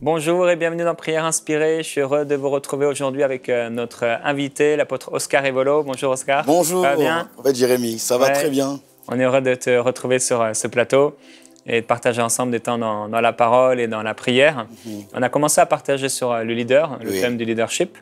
Bonjour et bienvenue dans Prière Inspirée. Je suis heureux de vous retrouver aujourd'hui avec notre invité, l'apôtre Oscar Evolo. Bonjour Oscar. Bonjour, Ça va bien? en fait, Jérémy, ça va très bien. On est heureux de te retrouver sur ce plateau et de partager ensemble des temps dans la parole et dans la prière. On a commencé à partager sur le leader, le thème du leadership,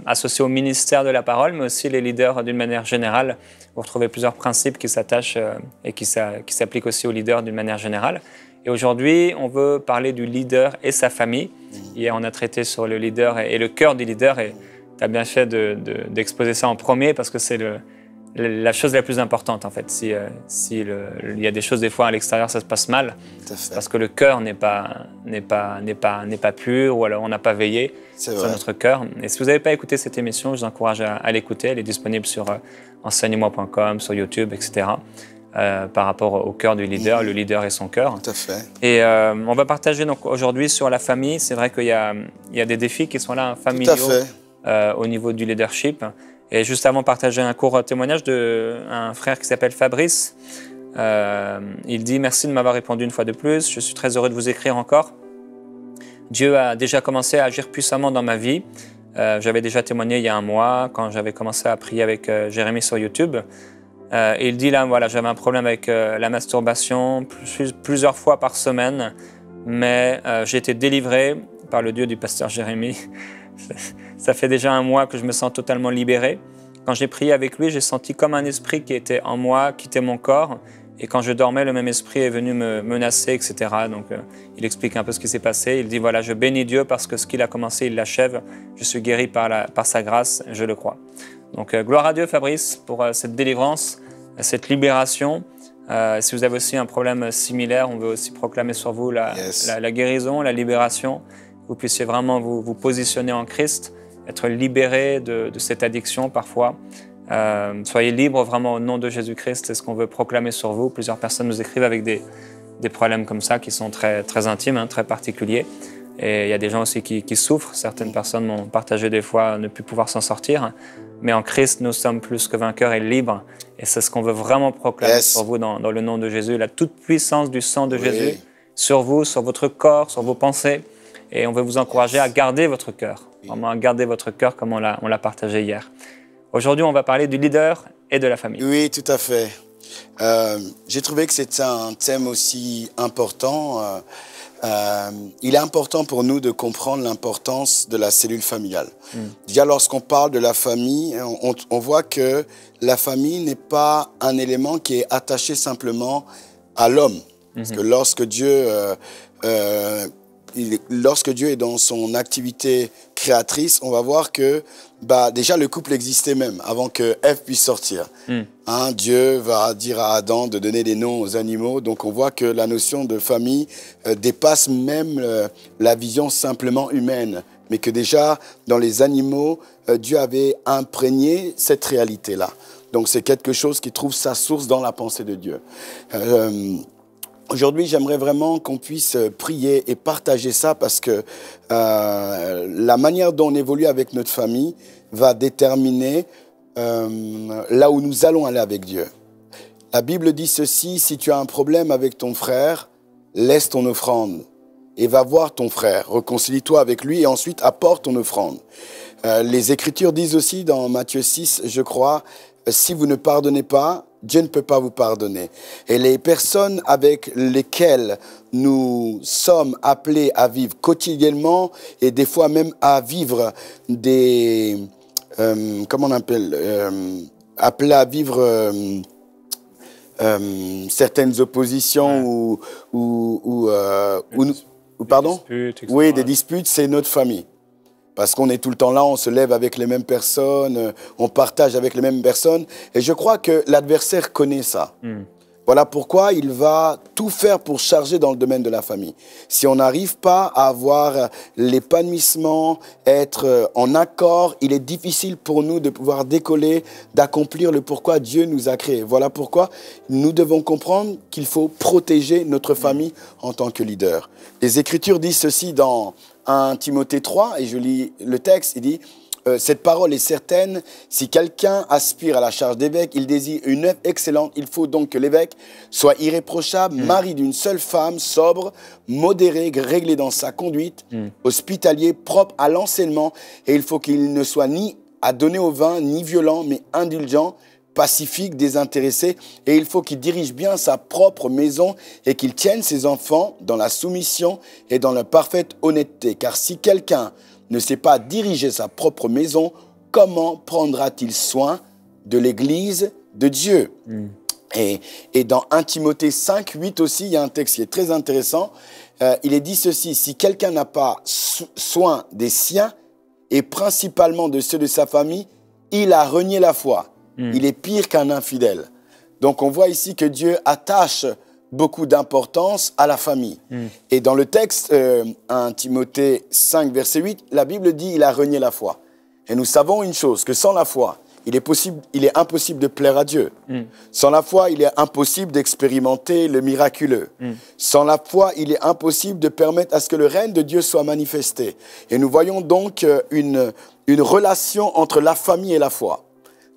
associé au ministère de la parole, mais aussi les leaders d'une manière générale. Vous retrouvez plusieurs principes qui s'attachent et qui s'appliquent aussi aux leaders d'une manière générale. Et aujourd'hui, on veut parler du leader et sa famille. Hier, on a traité sur le leader et le cœur du leader. Et tu as bien fait d'exposer ça en premier parce que c'est la chose la plus importante, en fait. Si il y a des choses, des fois, à l'extérieur, ça se passe mal. Parce que le cœur n'est pas pur ou alors on n'a pas veillé sur notre cœur. Et si vous n'avez pas écouté cette émission, je vous encourage à l'écouter. Elle est disponible sur enseigne-moi.com, sur YouTube, etc. Par rapport au cœur du leader, le leader et son cœur. Tout à fait. Et on va partager donc aujourd'hui sur la famille. C'est vrai qu'il y a des défis qui sont là, familiaux, au niveau du leadership. Et juste avant de partager un court témoignage d'un frère qui s'appelle Fabrice, il dit « Merci de m'avoir répondu une fois de plus. Je suis très heureux de vous écrire encore. Dieu a déjà commencé à agir puissamment dans ma vie. J'avais déjà témoigné il y a un mois quand j'avais commencé à prier avec Jérémy sur YouTube. Et il dit là, voilà, j'avais un problème avec la masturbation plusieurs fois par semaine, mais j'ai été délivré par le Dieu du pasteur Jérémy. Ça fait déjà un mois que je me sens totalement libéré. Quand j'ai prié avec lui, j'ai senti comme un esprit qui était en moi, quittait mon corps. Et quand je dormais, le même esprit est venu me menacer, etc. Donc, il explique un peu ce qui s'est passé. Il dit, voilà, je bénis Dieu parce que ce qu'il a commencé, il l'achève. Je suis guéri par sa grâce, je le crois. Donc, gloire à Dieu, Fabrice, pour cette délivrance, cette libération. Si vous avez aussi un problème similaire, on veut aussi proclamer sur vous la guérison, la libération. Vous puissiez vraiment vous positionner en Christ, être libéré de cette addiction parfois. Soyez libres vraiment au nom de Jésus-Christ, c'est ce qu'on veut proclamer sur vous. Plusieurs personnes nous écrivent avec des problèmes comme ça qui sont très, très intimes, très particuliers. Et il y a des gens aussi qui souffrent. Certaines personnes m'ont partagé des fois ne plus pouvoir s'en sortir. Mais en Christ, nous sommes plus que vainqueurs et libres. Et c'est ce qu'on veut vraiment proclamer sur vous dans le nom de Jésus. La toute puissance du sang de Jésus sur vous, sur votre corps, sur vos pensées. Et on veut vous encourager à garder votre cœur. Vraiment à garder votre cœur comme on l'a partagé hier. Aujourd'hui, on va parler du leader et de la famille. Oui, tout à fait. J'ai trouvé que c'était un thème aussi important. Il est important pour nous de comprendre l'importance de la cellule familiale. Déjà, lorsqu'on parle de la famille, on voit que la famille n'est pas un élément qui est attaché simplement à l'homme. Parce que lorsque Dieu est dans son activité créatrice, on va voir que déjà le couple existait même avant que Ève puisse sortir. Dieu va dire à Adam de donner des noms aux animaux. Donc on voit que la notion de famille dépasse même la vision simplement humaine. Mais que déjà, dans les animaux, Dieu avait imprégné cette réalité-là. Donc c'est quelque chose qui trouve sa source dans la pensée de Dieu. Aujourd'hui, j'aimerais vraiment qu'on puisse prier et partager ça parce que la manière dont on évolue avec notre famille va déterminer là où nous allons aller avec Dieu. La Bible dit ceci, si tu as un problème avec ton frère, laisse ton offrande et va voir ton frère, réconcilie-toi avec lui et ensuite apporte ton offrande. Les Écritures disent aussi dans Matthieu 6, je crois, si vous ne pardonnez pas, Dieu ne peut pas vous pardonner. Et les personnes avec lesquelles nous sommes appelés à vivre quotidiennement et des fois même à vivre des... comment on appelle appelés à vivre certaines oppositions pardon? Des disputes, c'est notre famille. Parce qu'on est tout le temps là, on se lève avec les mêmes personnes, on partage avec les mêmes personnes. Et je crois que l'adversaire connaît ça. Voilà pourquoi il va tout faire pour charger dans le domaine de la famille. Si on n'arrive pas à avoir l'épanouissement, être en accord, il est difficile pour nous de pouvoir décoller, d'accomplir le pourquoi Dieu nous a créés. Voilà pourquoi nous devons comprendre qu'il faut protéger notre famille en tant que leader. Les Écritures disent ceci dans 1 Timothée 3, et je lis le texte, il dit cette parole est certaine. Si quelqu'un aspire à la charge d'évêque, il désire une œuvre excellente. Il faut donc que l'évêque soit irréprochable, mari d'une seule femme, sobre, modéré, réglé dans sa conduite, hospitalier, propre à l'enseignement. Et il faut qu'il ne soit ni à donner au vin, ni violent, mais indulgent, pacifique, désintéressé. Et il faut qu'il dirige bien sa propre maison et qu'il tienne ses enfants dans la soumission et dans la parfaite honnêteté. Car si quelqu'un ne sait pas diriger sa propre maison, comment prendra-t-il soin de l'Église de Dieu? Et dans 1 Timothée 5, 8 aussi, il y a un texte qui est très intéressant. Il est dit ceci: si quelqu'un n'a pas soin des siens, et principalement de ceux de sa famille, il a renié la foi. Il est pire qu'un infidèle. Donc on voit ici que Dieu attache beaucoup d'importance à la famille. Et dans le texte, 1 Timothée 5, verset 8, la Bible dit « il a renié la foi ». Et nous savons une chose, que sans la foi, il est impossible de plaire à Dieu. Sans la foi, il est impossible d'expérimenter le miraculeux. Sans la foi, il est impossible de permettre à ce que le règne de Dieu soit manifesté. Et nous voyons donc une relation entre la famille et la foi.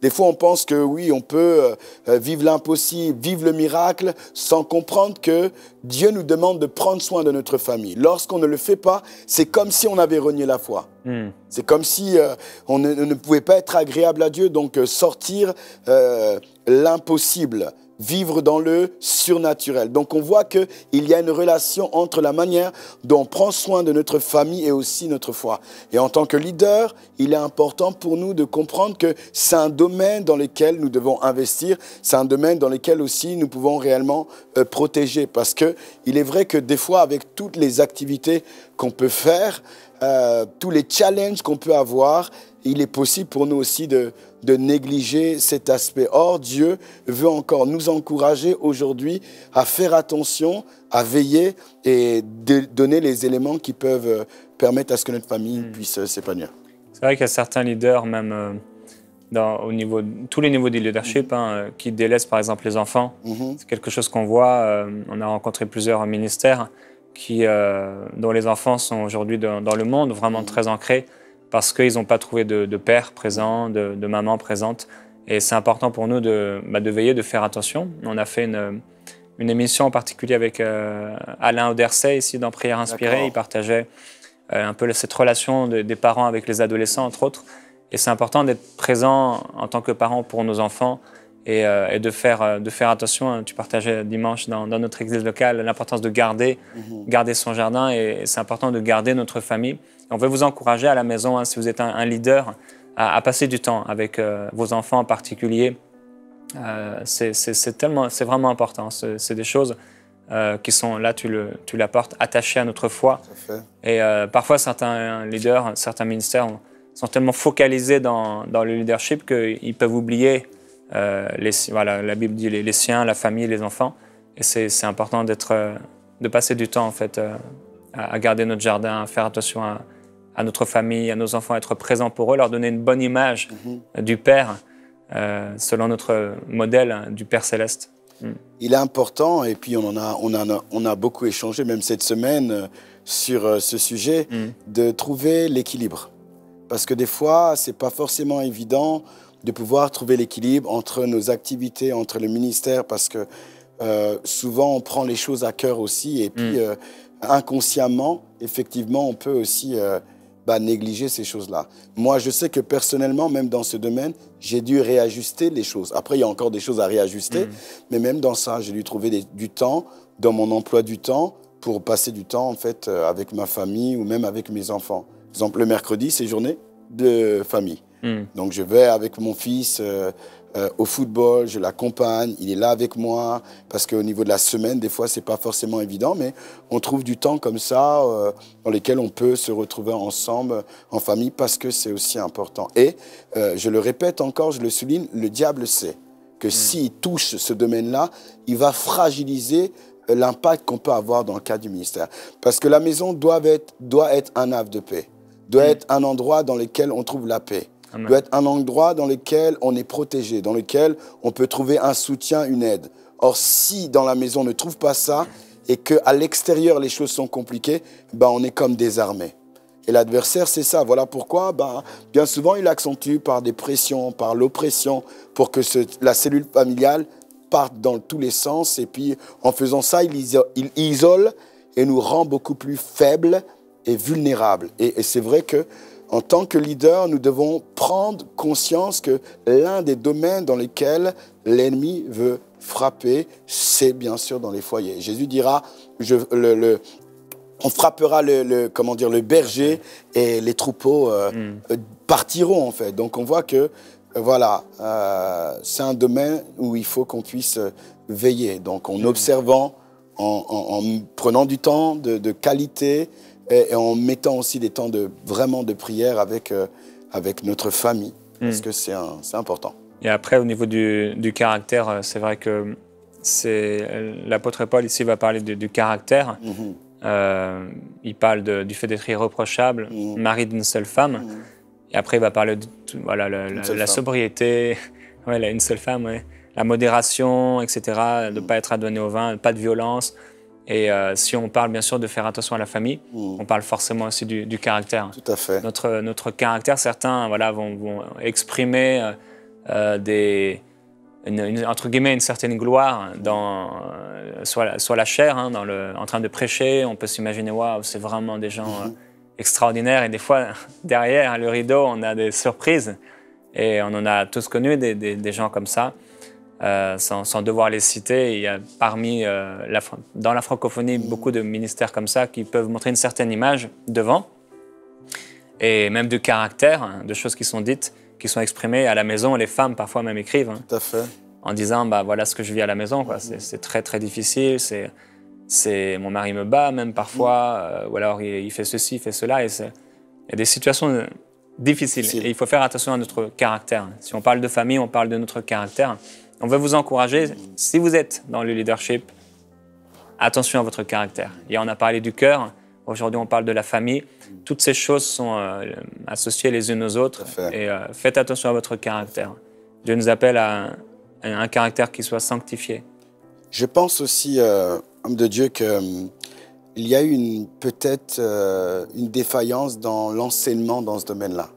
Des fois, on pense que oui, on peut vivre l'impossible, vivre le miracle, sans comprendre que Dieu nous demande de prendre soin de notre famille. Lorsqu'on ne le fait pas, c'est comme si on avait renié la foi. C'est comme si on ne pouvait pas être agréable à Dieu, donc sortir l'impossible, vivre dans le surnaturel. Donc on voit qu'il y a une relation entre la manière dont on prend soin de notre famille et aussi notre foi. Et en tant que leader, il est important pour nous de comprendre que c'est un domaine dans lequel nous devons investir, c'est un domaine dans lequel aussi nous pouvons réellement protéger. Parce qu'il est vrai que des fois, avec toutes les activités qu'on peut faire, tous les challenges qu'on peut avoir, il est possible pour nous aussi de négliger cet aspect. Or, Dieu veut encore nous encourager aujourd'hui à faire attention, à veiller et de donner les éléments qui peuvent permettre à ce que notre famille puisse s'épanouir. C'est vrai qu'il y a certains leaders, même tous les niveaux du leadership, qui délaissent par exemple les enfants. C'est quelque chose qu'on voit. On a rencontré plusieurs ministères dont les enfants sont aujourd'hui dans le monde vraiment très ancrés, parce qu'ils n'ont pas trouvé de père présent, de maman présente. Et c'est important pour nous de veiller, de faire attention. On a fait une émission en particulier avec Alain Auderset, ici dans Prière Inspirée. Il partageait un peu cette relation des parents avec les adolescents, entre autres. Et c'est important d'être présent en tant que parent pour nos enfants et de faire attention. Tu partageais dimanche dans notre église locale l'importance de garder son jardin. Et c'est important de garder notre famille. On veut vous encourager à la maison, si vous êtes un leader, à passer du temps avec vos enfants en particulier. C'est vraiment important. C'est des choses qui sont là, tu l'apportes, attachées à notre foi. Et parfois, certains leaders, certains ministères sont tellement focalisés dans le leadership qu'ils peuvent oublier, la Bible dit les siens, la famille, les enfants. Et c'est important de passer du temps en fait, à garder notre jardin, à faire attention à notre famille, à nos enfants, être présents pour eux, leur donner une bonne image du Père, selon notre modèle du Père Céleste. Il est important, et puis on a beaucoup échangé, même cette semaine, sur ce sujet, de trouver l'équilibre. Parce que des fois, ce n'est pas forcément évident de pouvoir trouver l'équilibre entre nos activités, entre le ministère, parce que souvent, on prend les choses à cœur aussi, et puis inconsciemment, effectivement, on peut aussi négliger ces choses-là. Moi, je sais que personnellement, même dans ce domaine, j'ai dû réajuster les choses. Après, il y a encore des choses à réajuster, mais même dans ça, j'ai dû trouver du temps, dans mon emploi du temps, pour passer du temps, en fait, avec ma famille ou même avec mes enfants. Par exemple, le mercredi, c'est journée de famille. Donc, je vais avec mon fils au football, je l'accompagne, il est là avec moi, parce qu'au niveau de la semaine, des fois, c'est pas forcément évident, mais on trouve du temps comme ça, dans lequel on peut se retrouver ensemble, en famille, parce que c'est aussi important. Et, je le répète encore, je le souligne, le diable sait que s'il touche ce domaine-là, il va fragiliser l'impact qu'on peut avoir dans le cadre du ministère. Parce que la maison doit être un havre de paix, doit être un endroit dans lequel on trouve la paix. Amen. Doit être un endroit dans lequel on est protégé, dans lequel on peut trouver un soutien, une aide. Or, si dans la maison on ne trouve pas ça et qu'à l'extérieur les choses sont compliquées, on est comme désarmé. Et l'adversaire, c'est ça. Voilà pourquoi, bien souvent, il accentue par des pressions, par l'oppression, pour que la cellule familiale parte dans tous les sens. Et puis, en faisant ça, il isole et nous rend beaucoup plus faibles et vulnérables. Et c'est vrai que en tant que leader, nous devons prendre conscience que l'un des domaines dans lesquels l'ennemi veut frapper, c'est bien sûr dans les foyers. Jésus dira, on frappera le berger et les troupeaux partiront en fait. Donc on voit que voilà, c'est un domaine où il faut qu'on puisse veiller. Donc en observant, en prenant du temps de qualité, et en mettant aussi des temps vraiment de prière avec notre famille, parce que c'est important. Et après, au niveau du caractère, c'est vrai que l'apôtre Paul ici va parler du caractère. Il parle du fait d'être irréprochable, mari d'une seule femme. Et après, il va parler de la sobriété, une seule femme, la modération, etc., de ne pas être adonné au vin, pas de violence. Et si on parle bien sûr de faire attention à la famille, on parle forcément aussi du caractère. Tout à fait. Notre caractère, certains vont exprimer entre guillemets une certaine gloire sur la chair, en train de prêcher. On peut s'imaginer, waouh, c'est vraiment des gens extraordinaires. Et des fois, derrière le rideau, on a des surprises. Et on en a tous connu des gens comme ça. Sans devoir les citer, il y a dans la francophonie beaucoup de ministères comme ça qui peuvent montrer une certaine image devant et même de caractère, de choses qui sont dites, qui sont exprimées à la maison. Les femmes parfois même écrivent Tout à fait. En disant voilà ce que je vis à la maison, quoi. C'est très très difficile, mon mari me bat même parfois, ou alors il fait ceci, il fait cela, et il y a des situations difficiles et il faut faire attention à notre caractère. Si on parle de famille, on parle de notre caractère. On veut vous encourager, si vous êtes dans le leadership, attention à votre caractère. Hier, on a parlé du cœur, aujourd'hui on parle de la famille. Toutes ces choses sont associées les unes aux autres et faites attention à votre caractère. Dieu nous appelle à un caractère qui soit sanctifié. Je pense aussi, homme de Dieu, qu'il y a eu peut-être une défaillance dans l'enseignement dans ce domaine-là.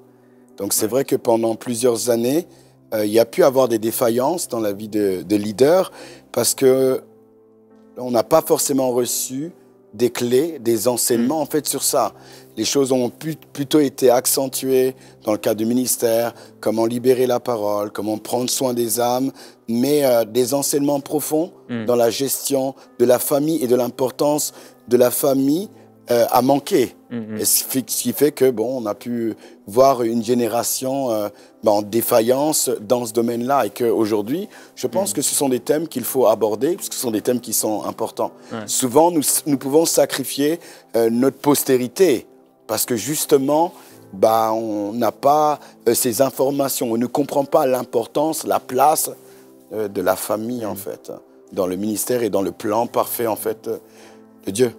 Donc c'est vrai que pendant plusieurs années, il y a pu avoir des défaillances dans la vie de leader parce qu'on n'a pas forcément reçu des clés, des enseignements en fait sur ça. Les choses ont plutôt été accentuées dans le cadre du ministère, comment libérer la parole, comment prendre soin des âmes, mais des enseignements profonds dans la gestion de la famille et de l'importance de la famille a manqué. Et ce qui fait que on a pu voir une génération en défaillance dans ce domaine-là et qu'aujourd'hui, je pense que ce sont des thèmes qu'il faut aborder parce que ce sont des thèmes qui sont importants. Souvent, nous pouvons sacrifier notre postérité parce que justement, on n'a pas ces informations, on ne comprend pas l'importance, la place de la famille en fait, dans le ministère et dans le plan parfait en fait de Dieu.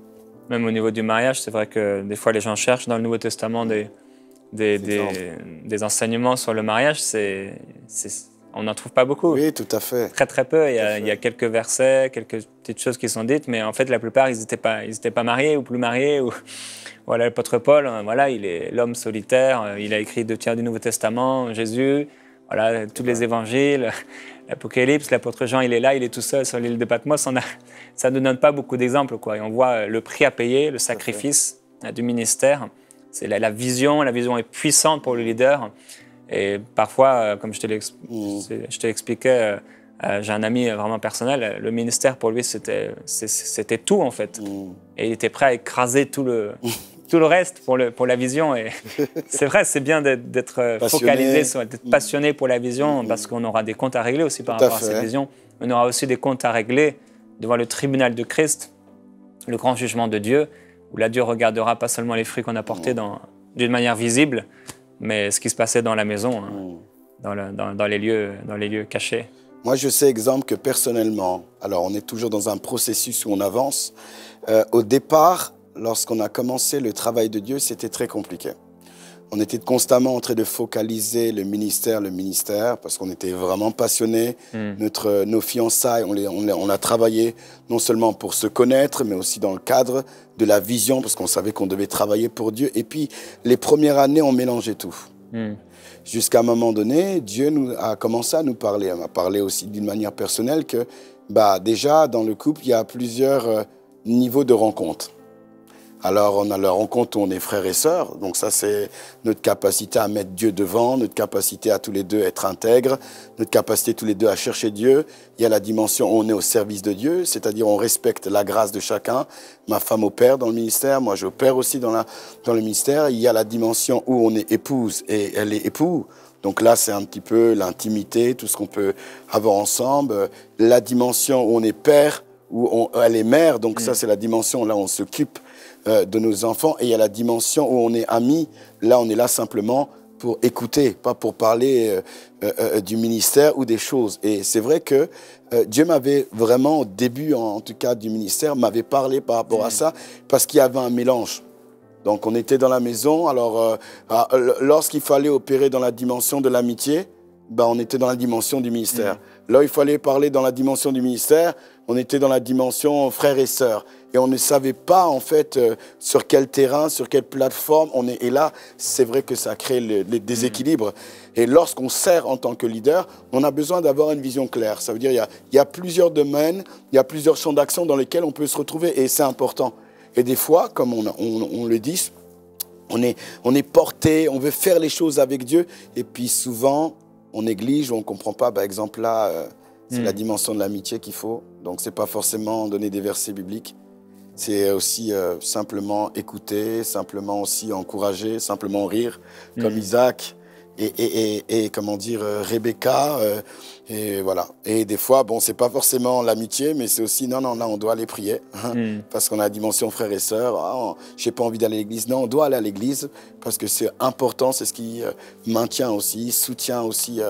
Même au niveau du mariage, c'est vrai que des fois les gens cherchent dans le Nouveau Testament des enseignements sur le mariage. On n'en trouve pas beaucoup. Oui, tout à fait. Très très peu. Il y a quelques versets, quelques petites choses qui sont dites, mais en fait la plupart ils n'étaient pas mariés ou plus mariés. Voilà, l'apôtre Paul, il est l'homme solitaire. Il a écrit 2 tiers du Nouveau Testament. Jésus, voilà, tous les évangiles. L'Apocalypse, l'apôtre Jean, il est là, il est tout seul sur l'île de Patmos. Ça ne donne pas beaucoup d'exemples, quoi. Et on voit le prix à payer, le sacrifice du ministère. C'est la vision est puissante pour le leader. Et parfois, comme je te l'expliquais, j'ai un ami vraiment personnel, le ministère pour lui, c'était tout en fait. Et il était prêt à écraser tout le reste pour la vision. Et c'est vrai, c'est bien d'être focalisé, d'être passionné pour la vision, parce qu'on aura des comptes à régler aussi par rapport à cette vision. On aura aussi des comptes à régler devant le tribunal de Christ, le grand jugement de Dieu, où là Dieu regardera pas seulement les fruits qu'on a portés d'une manière visible, mais ce qui se passait dans la maison, dans les lieux cachés. Moi, je sais, exemple, que personnellement, alors on est toujours dans un processus où on avance. Au départ, lorsqu'on a commencé le travail de Dieu, c'était très compliqué. On était constamment en train de focaliser le ministère, parce qu'on était vraiment passionnés. Nos fiançailles, on a travaillé non seulement pour se connaître, mais aussi dans le cadre de la vision, parce qu'on savait qu'on devait travailler pour Dieu. Et puis, les premières années, on mélangeait tout. Jusqu'à un moment donné, Dieu a commencé à nous parler. Il m'a parlé aussi d'une manière personnelle que, déjà, dans le couple, il y a plusieurs niveaux de rencontres. Alors, on a la rencontre où on est frères et sœurs. Donc ça, c'est notre capacité à mettre Dieu devant, notre capacité à tous les deux être intègres, notre capacité tous les deux à chercher Dieu. Il y a la dimension où on est au service de Dieu, c'est-à-dire on respecte la grâce de chacun. Ma femme opère dans le ministère, moi j'opère aussi dans le ministère. Il y a la dimension où on est épouse et elle est époux. Donc là, c'est un petit peu l'intimité, tout ce qu'on peut avoir ensemble. La dimension où on est père, où elle est mère. Donc ça, c'est la dimension où là, on s'occupe de nos enfants. Et il y a la dimension où on est amis. Là, on est là simplement pour écouter, pas pour parler du ministère ou des choses. Et c'est vrai que Dieu m'avait vraiment, au début en tout cas du ministère, m'avait parlé par rapport à ça, parce qu'il y avait un mélange. Donc on était dans la maison, alors lorsqu'il fallait opérer dans la dimension de l'amitié, on était dans la dimension du ministère. Là, il fallait parler dans la dimension du ministère, on était dans la dimension frères et sœurs. Et on ne savait pas, en fait, sur quel terrain, sur quelle plateforme on est. Et là, c'est vrai que ça crée les déséquilibres. Et lorsqu'on sert en tant que leader, on a besoin d'avoir une vision claire. Ça veut dire qu'il y a plusieurs domaines, il y a plusieurs champs d'action dans lesquels on peut se retrouver. Et c'est important. Et des fois, comme on le dit, on est porté, on veut faire les choses avec Dieu. Et puis souvent, on néglige, on ne comprend pas. Par exemple, là, c'est la dimension de l'amitié qu'il faut. Donc, ce n'est pas forcément donner des versets bibliques. C'est aussi simplement écouter, simplement aussi encourager, simplement rire, comme Isaac et comment dire, Rebecca. Et voilà. Et des fois, bon, c'est pas forcément l'amitié, mais c'est aussi, non, là, on doit aller prier. Parce qu'on a la dimension frères et sœurs. J'ai pas envie d'aller à l'église. Non, on doit aller à l'église parce que c'est important, c'est ce qui maintient aussi, soutient aussi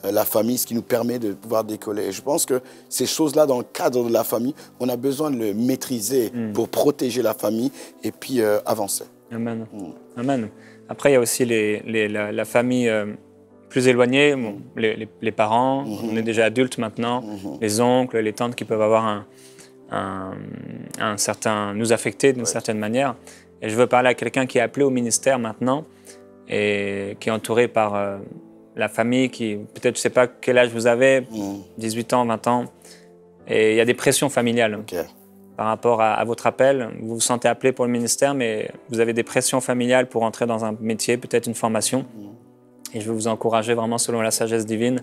la famille, ce qui nous permet de pouvoir décoller. Et je pense que ces choses-là, dans le cadre de la famille, on a besoin de le maîtriser pour protéger la famille et puis avancer. Amen. Amen. Après, il y a aussi la famille plus éloignée, bon, les parents, on est déjà adultes maintenant, les oncles, les tantes qui peuvent avoir un certain, nous affecter d'une certaine manière. Et je veux parler à quelqu'un qui est appelé au ministère maintenant et qui est entouré par la famille qui, peut-être, je ne sais pas quel âge vous avez, 18 ans, 20 ans, et il y a des pressions familiales. Par rapport à votre appel, vous vous sentez appelé pour le ministère, mais vous avez des pressions familiales pour entrer dans un métier, peut-être une formation. Et je veux vous encourager vraiment, selon la sagesse divine,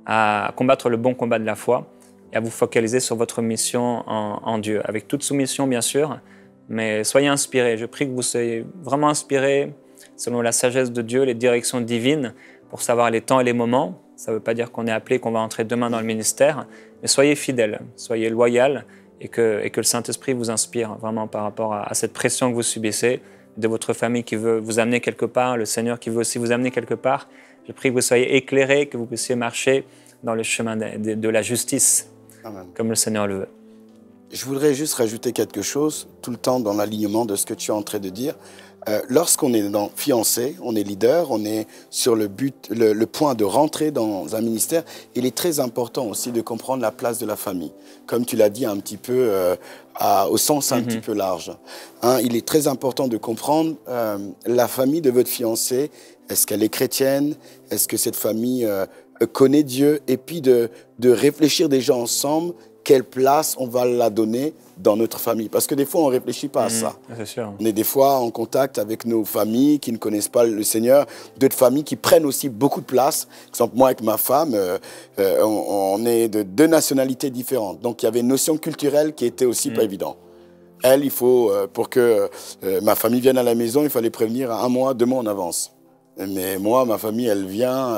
à combattre le bon combat de la foi et à vous focaliser sur votre mission en Dieu, avec toute soumission, bien sûr, mais soyez inspirés. Je prie que vous soyez vraiment inspirés, selon la sagesse de Dieu, les directions divines, pour savoir les temps et les moments. Ça ne veut pas dire qu'on est appelé, qu'on va entrer demain dans le ministère, mais soyez fidèles, soyez loyaux, et que le Saint-Esprit vous inspire vraiment par rapport à cette pression que vous subissez, de votre famille qui veut vous amener quelque part, le Seigneur qui veut aussi vous amener quelque part. Je prie que vous soyez éclairés, que vous puissiez marcher dans le chemin de la justice, Amen, comme le Seigneur le veut. Je voudrais juste rajouter quelque chose, tout le temps dans l'alignement de ce que tu es en train de dire. Lorsqu'on est fiancé, on est leader, on est sur le point de rentrer dans un ministère, il est très important aussi de comprendre la place de la famille. Comme tu l'as dit un petit peu, au sens un petit peu large. Il est très important de comprendre la famille de votre fiancé. Est-ce qu'elle est chrétienne? Est-ce que cette famille connaît Dieu? Et puis de réfléchir déjà ensemble quelle place on va la donner dans notre famille. Parce que des fois, on ne réfléchit pas à ça. C'est sûr. On est des fois en contact avec nos familles qui ne connaissent pas le Seigneur, d'autres familles qui prennent aussi beaucoup de place. Par exemple, moi, avec ma femme, on est de 2 nationalités différentes. Donc, il y avait une notion culturelle qui était aussi pas évidente. Elle, il faut, pour que ma famille vienne à la maison, il fallait prévenir 1 mois, 2 mois en avance. Mais moi, ma famille, elle vient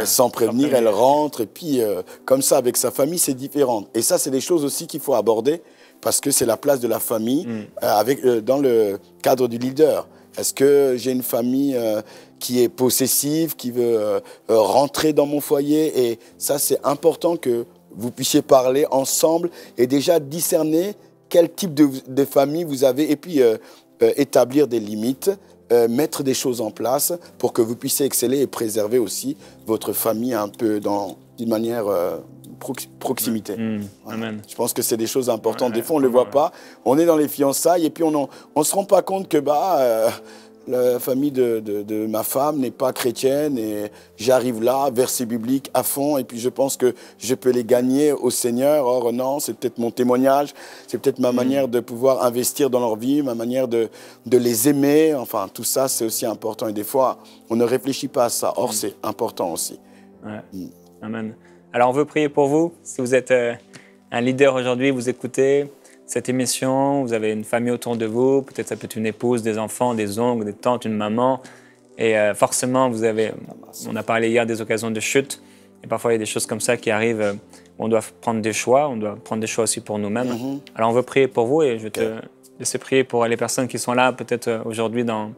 sans prévenir, elle rentre. Et puis, comme ça, avec sa famille, c'est différent. Et ça, c'est des choses aussi qu'il faut aborder parce que c'est la place de la famille dans le cadre du leader. Est-ce que j'ai une famille qui est possessive, qui veut rentrer dans mon foyer? Et ça, c'est important que vous puissiez parler ensemble et déjà discerner quel type de famille vous avez. Et puis, établir des limites, mettre des choses en place pour que vous puissiez exceller et préserver aussi votre famille un peu d'une manière proximité. Amen. Je pense que c'est des choses importantes. Des fois, on ne le voit pas. On est dans les fiançailles et puis on ne se rend pas compte que la famille de ma femme n'est pas chrétienne et j'arrive là, verset biblique à fond, et puis je pense que je peux les gagner au Seigneur. Or non, c'est peut-être mon témoignage, c'est peut-être ma manière de pouvoir investir dans leur vie, ma manière de les aimer. Enfin, tout ça, c'est aussi important. Et des fois, on ne réfléchit pas à ça. Or, c'est important aussi. Ouais. Amen. Alors, on veut prier pour vous. Si vous êtes un leader aujourd'hui, vous écoutez cette émission, vous avez une famille autour de vous, peut-être ça peut être une épouse, des enfants, des oncles, des tantes, une maman. Et forcément, on a parlé hier des occasions de chute. Et parfois, il y a des choses comme ça qui arrivent. On doit prendre des choix. On doit prendre des choix aussi pour nous-mêmes. Alors, on veut prier pour vous et je vais te laisser prier pour les personnes qui sont là, peut-être aujourd'hui dans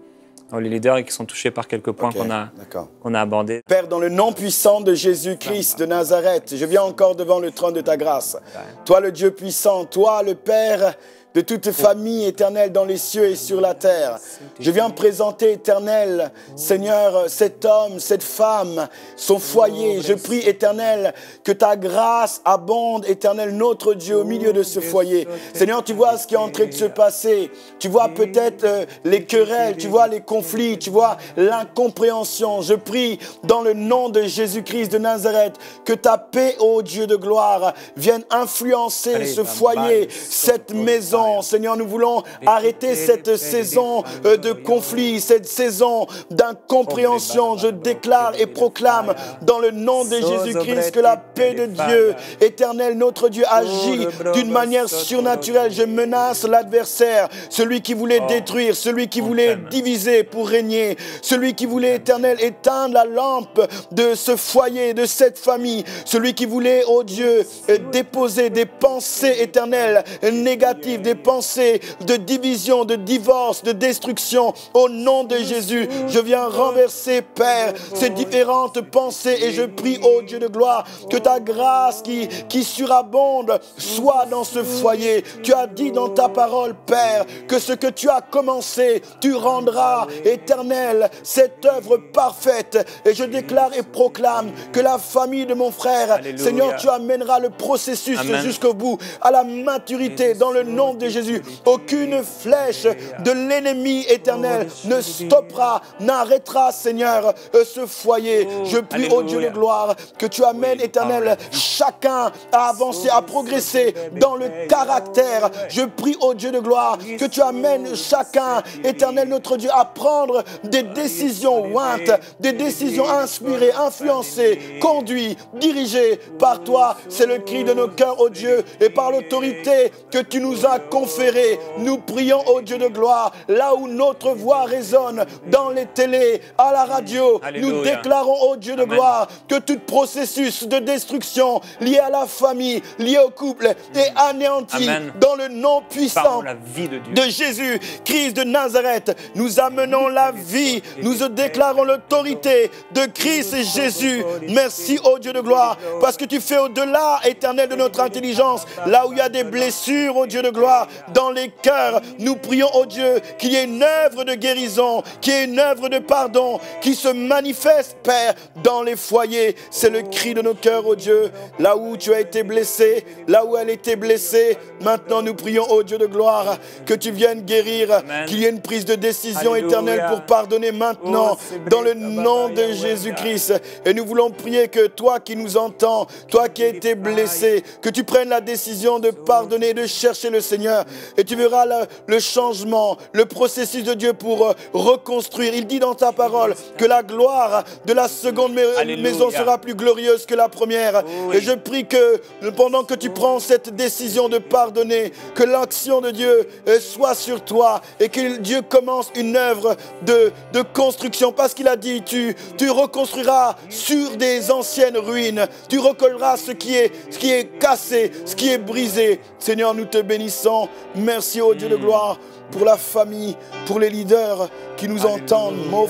les leaders et qui sont touchés par quelques points qu'on a abordés. Père, dans le nom puissant de Jésus-Christ de Nazareth, je viens encore devant le trône de ta grâce. Toi, le Dieu puissant, toi, le Père de toute famille éternelle dans les cieux et sur la terre. Je viens présenter, éternel, Seigneur, cet homme, cette femme, son foyer. Je prie, éternel, que ta grâce abonde, éternel, notre Dieu, au milieu de ce foyer. Seigneur, tu vois ce qui est en train de se passer. Tu vois peut-être les querelles, tu vois les conflits, tu vois l'incompréhension. Je prie, dans le nom de Jésus-Christ de Nazareth, que ta paix, ô Dieu de gloire, vienne influencer ce foyer, cette maison. Seigneur, nous voulons arrêter cette saison de conflit, cette saison d'incompréhension. Je déclare et proclame dans le nom de Jésus-Christ que la paix de Dieu, éternel, notre Dieu, agit d'une manière surnaturelle. Je menace l'adversaire, celui qui voulait détruire, celui qui voulait diviser pour régner, celui qui voulait, éternel, éteindre la lampe de ce foyer, de cette famille, celui qui voulait, oh Dieu, déposer des pensées éternelles négatives, des pensées de division, de divorce, de destruction. Au nom de Jésus, je viens renverser, Père, ces différentes pensées et je prie, ô Dieu de gloire, que ta grâce qui surabonde soit dans ce foyer. Tu as dit dans ta parole, Père, que ce que tu as commencé, tu rendras, éternel, cette œuvre parfaite. Et je déclare et proclame que la famille de mon frère, Alléluia. Seigneur, tu amèneras le processus jusqu'au bout, à la maturité, dans le nom de Jésus. Aucune flèche de l'ennemi éternel ne stoppera, n'arrêtera, Seigneur, ce foyer. Je prie, ô Dieu de gloire, que tu amènes, éternel, chacun à avancer, à progresser dans le caractère. Je prie, ô Dieu de gloire, que tu amènes chacun, éternel, notre Dieu, à prendre des décisions ointes, des décisions inspirées, influencées, conduites, dirigées par toi. C'est le cri de nos cœurs, ô Dieu, et par l'autorité que tu nous as conférée. Nous prions, ô Dieu de gloire, là où notre voix résonne, dans les télés, à la radio. Alléluia. Nous déclarons, ô Dieu de gloire, que tout processus de destruction lié à la famille, lié au couple, est anéanti. Dans le nom puissant de Jésus, Christ de Nazareth. Nous amenons la vie, nous déclarons l'autorité de Christ et Jésus. Merci, ô Dieu de gloire, parce que tu fais au-delà, éternel, de notre intelligence, là où il y a des blessures, ô Dieu de gloire, dans les cœurs, nous prions, oh Dieu, qu'il y ait une œuvre de guérison, qu'il y ait une œuvre de pardon qui se manifeste, Père, dans les foyers. C'est le cri de nos cœurs, oh Dieu, là où tu as été blessé, là où elle était blessée. Maintenant, nous prions, oh Dieu de gloire, que tu viennes guérir, qu'il y ait une prise de décision éternelle pour pardonner maintenant, dans le nom de Jésus-Christ. Et nous voulons prier que toi qui nous entends, toi qui as été blessé, que tu prennes la décision de pardonner, de chercher le Seigneur. Et tu verras le changement, le processus de Dieu pour reconstruire. Il dit dans ta parole que la gloire de la seconde maison sera plus glorieuse que la première. Et je prie que pendant que tu prends cette décision de pardonner, que l'action de Dieu soit sur toi et que Dieu commence une œuvre de construction. Parce qu'il a dit, tu reconstruiras sur des anciennes ruines. Tu recolleras ce qui est cassé, ce qui est brisé. Seigneur, nous te bénissons. Merci, ô Dieu de gloire, pour la famille, pour les leaders qui nous entendent. Oh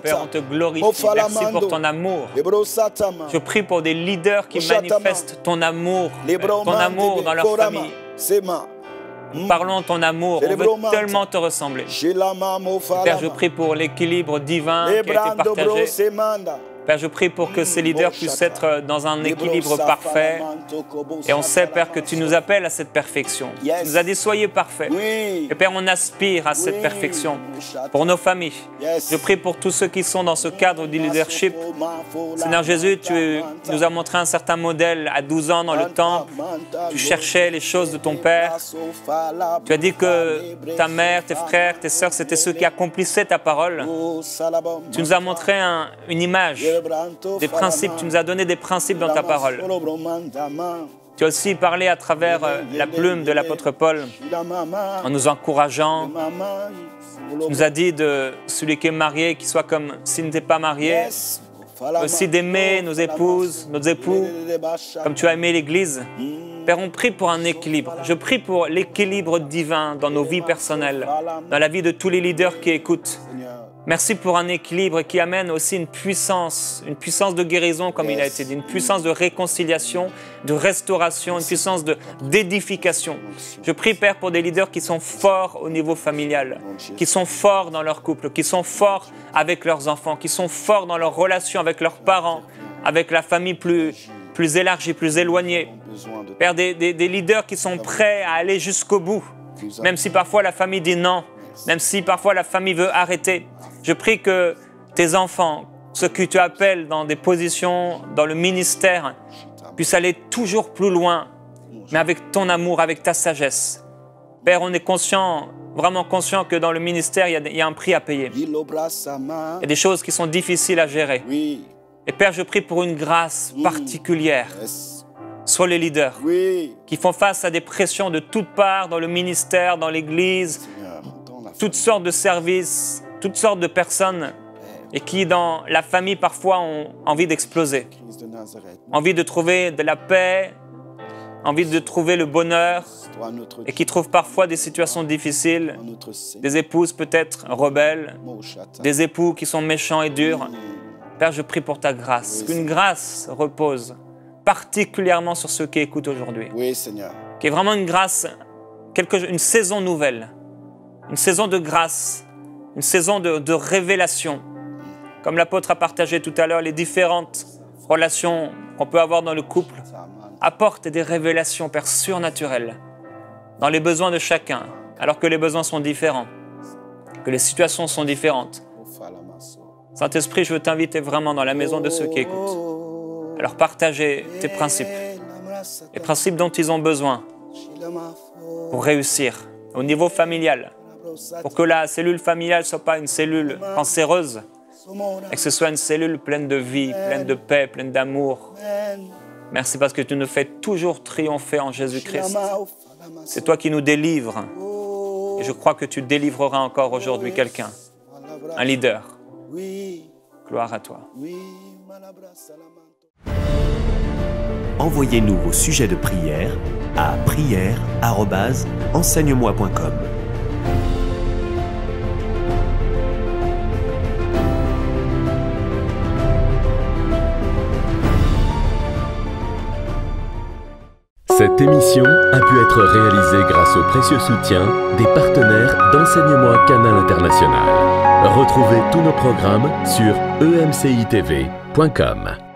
Père, on te glorifie. Merci pour ton amour. Je prie pour des leaders qui manifestent ton amour dans leur famille. Parlons ton amour, on veut tellement te ressembler. Père, je prie pour l'équilibre divin qui a été partagé. Père, je prie pour que ces leaders puissent être dans un équilibre parfait. Et on sait, Père, que tu nous appelles à cette perfection. Tu nous as dit, soyez parfaits. Et Père, on aspire à cette perfection pour nos familles. Je prie pour tous ceux qui sont dans ce cadre du leadership. Seigneur Jésus, tu nous as montré un certain modèle à 12 ans dans le temple. Tu cherchais les choses de ton Père. Tu as dit que ta mère, tes frères, tes sœurs, c'était ceux qui accomplissaient ta parole. Tu nous as montré une image, des principes. Tu nous as donné des principes dans ta parole. Tu as aussi parlé à travers la plume de l'apôtre Paul, en nous encourageant. Tu nous as dit de celui qui est marié, qu'il soit comme s'il n'était pas marié. Aussi d'aimer nos épouses, nos époux, comme tu as aimé l'Église. Père, on prie pour un équilibre. Je prie pour l'équilibre divin dans nos vies personnelles, dans la vie de tous les leaders qui écoutent. Merci pour un équilibre qui amène aussi une puissance de guérison, comme il a été dit, une puissance de réconciliation, de restauration, une puissance d'édification. Je prie, Père, pour des leaders qui sont forts au niveau familial, qui sont forts dans leur couple, qui sont forts avec leurs enfants, qui sont forts dans leurs relations avec leurs parents, avec la famille plus élargie, plus éloignée. Père, des leaders qui sont prêts à aller jusqu'au bout, même si parfois la famille dit non, même si parfois la famille veut arrêter. Je prie que tes enfants, ceux que tu appelles dans des positions, dans le ministère, puissent aller toujours plus loin, mais avec ton amour, avec ta sagesse. Père, on est conscient, vraiment conscient que dans le ministère, il y a un prix à payer. Il y a des choses qui sont difficiles à gérer. Et Père, je prie pour une grâce particulière sur les leaders qui font face à des pressions de toutes parts dans le ministère, dans l'Église, toutes sortes de services, toutes sortes de personnes et qui, dans la famille, parfois ont envie d'exploser, envie de trouver de la paix, envie de trouver le bonheur et qui trouvent parfois des situations difficiles, des épouses peut-être rebelles, des époux qui sont méchants et durs. Père, je prie pour ta grâce, qu'une grâce repose particulièrement sur ceux qui écoutent aujourd'hui. Oui, Seigneur. Qu'il y ait vraiment une grâce, une saison nouvelle, une saison de grâce, une saison de révélation. Comme l'apôtre a partagé tout à l'heure, les différentes relations qu'on peut avoir dans le couple apportent des révélations, Père, surnaturelles dans les besoins de chacun, alors que les besoins sont différents, que les situations sont différentes. Saint-Esprit, je veux t'inviter vraiment dans la maison de ceux qui écoutent, à leur partager tes principes, les principes dont ils ont besoin pour réussir au niveau familial, pour que la cellule familiale ne soit pas une cellule cancéreuse, et que ce soit une cellule pleine de vie, pleine de paix, pleine d'amour. Merci parce que tu nous fais toujours triompher en Jésus-Christ. C'est toi qui nous délivres. Et je crois que tu délivreras encore aujourd'hui quelqu'un, un leader. Gloire à toi. Envoyez-nous vos sujets de prière à prière@enseigne-moi.com. Cette émission a pu être réalisée grâce au précieux soutien des partenaires d'Enseigne-moi Canal International. Retrouvez tous nos programmes sur emcitv.com.